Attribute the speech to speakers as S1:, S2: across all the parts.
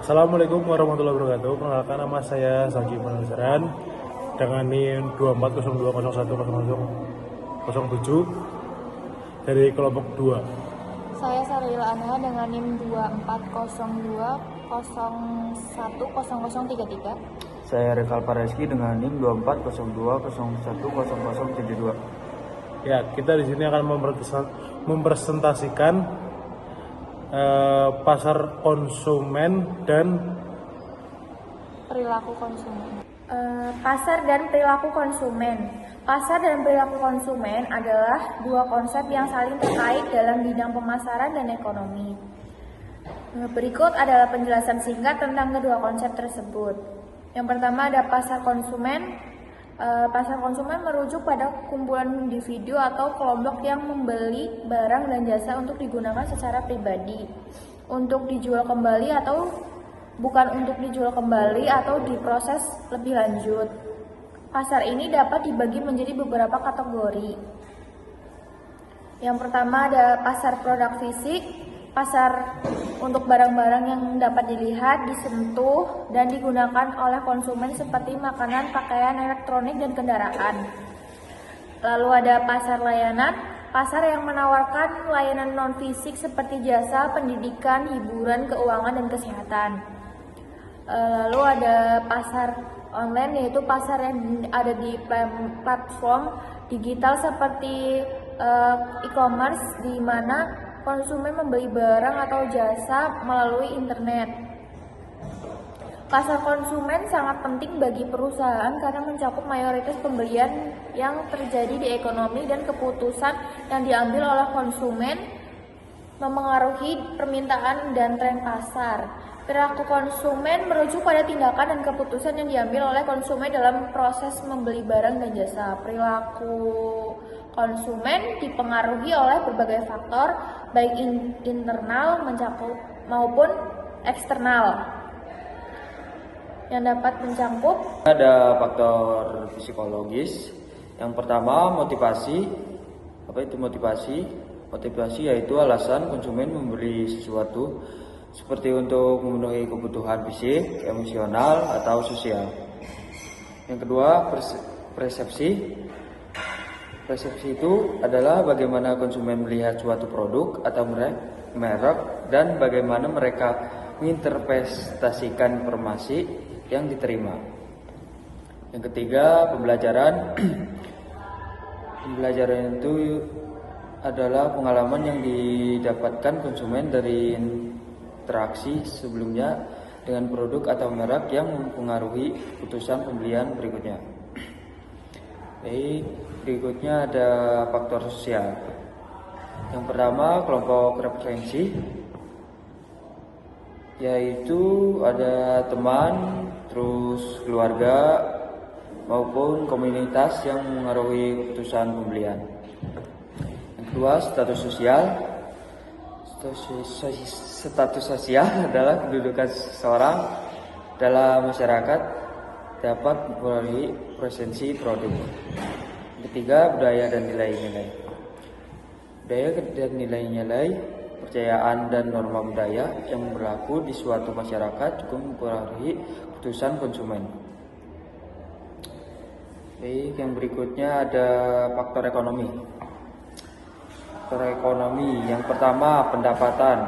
S1: Assalamualaikum warahmatullahi wabarakatuh. Perkenalkan, nama saya Zaki Manasaran dengan NIM 2402010007 dari kelompok 2.
S2: Saya Sarila Anha dengan NIM 2402010033.
S3: Saya Rekal Pareski dengan NIM 2402010072.
S1: Ya, kita di sini akan mempresentasikan pasar konsumen dan
S2: Perilaku konsumen.
S4: Pasar dan perilaku konsumen. Pasar dan perilaku konsumen adalah dua konsep yang saling terkait dalam bidang pemasaran dan ekonomi. Berikut adalah penjelasan singkat tentang kedua konsep tersebut. Yang pertama ada pasar konsumen. Pasar konsumen merujuk pada kumpulan individu atau kelompok yang membeli barang dan jasa untuk digunakan secara pribadi, untuk dijual kembali atau bukan untuk dijual kembali atau diproses lebih lanjut. Pasar ini dapat dibagi menjadi beberapa kategori. Yang pertama ada pasar produk fisik. Pasar untuk barang-barang yang dapat dilihat, disentuh, dan digunakan oleh konsumen seperti makanan, pakaian, elektronik, dan kendaraan. Lalu ada pasar layanan, pasar yang menawarkan layanan non-fisik seperti jasa, pendidikan, hiburan, keuangan, dan kesehatan. Lalu ada pasar online, yaitu pasar yang ada di platform digital seperti e-commerce, di mana konsumen membeli barang atau jasa melalui internet. Pasar konsumen sangat penting bagi perusahaan karena mencakup mayoritas pembelian yang terjadi di ekonomi dan keputusan yang diambil oleh konsumen memengaruhi permintaan dan tren pasar. Perilaku konsumen merujuk pada tindakan dan keputusan yang diambil oleh konsumen dalam proses membeli barang dan jasa. Perilaku konsumen dipengaruhi oleh berbagai faktor, baik internal maupun eksternal, yang dapat mencakup.
S3: Ada faktor psikologis. Yang pertama, motivasi. Apa itu motivasi? Motivasi yaitu alasan konsumen membeli sesuatu seperti untuk memenuhi kebutuhan fisik, emosional, atau sosial. Yang kedua, persepsi. Persepsi itu adalah bagaimana konsumen melihat suatu produk atau merek dan bagaimana mereka menginterpretasikan informasi yang diterima. Yang ketiga, pembelajaran. Pembelajaran itu adalah pengalaman yang didapatkan konsumen dari interaksi sebelumnya dengan produk atau merek yang mempengaruhi keputusan pembelian berikutnya. Berikutnya ada faktor sosial. Yang pertama, kelompok referensi, yaitu ada teman, terus keluarga, maupun komunitas yang mengaruhi keputusan pembelian. Yang kedua, status sosial. Status sosial adalah kedudukan seseorang dalam masyarakat dapat mempengaruhi presensi produk. Ketiga, budaya dan nilai-nilai. Budaya dan nilai-nilai, kepercayaan dan norma budaya yang berlaku di suatu masyarakat juga mempengaruhi keputusan konsumen. Baik, yang berikutnya ada faktor ekonomi. Faktor ekonomi yang pertama, pendapatan.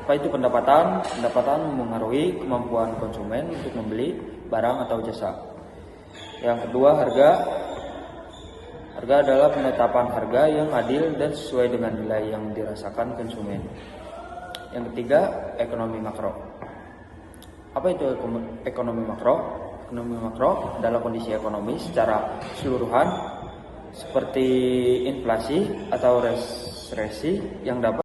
S3: Apa itu pendapatan? Pendapatan mempengaruhi kemampuan konsumen untuk membeli barang atau jasa. Yang kedua, harga. Harga adalah penetapan harga yang adil dan sesuai dengan nilai yang dirasakan konsumen. Yang ketiga, ekonomi makro. Apa itu ekonomi makro? Ekonomi makro adalah kondisi ekonomi secara keseluruhan seperti inflasi atau resesi yang dapat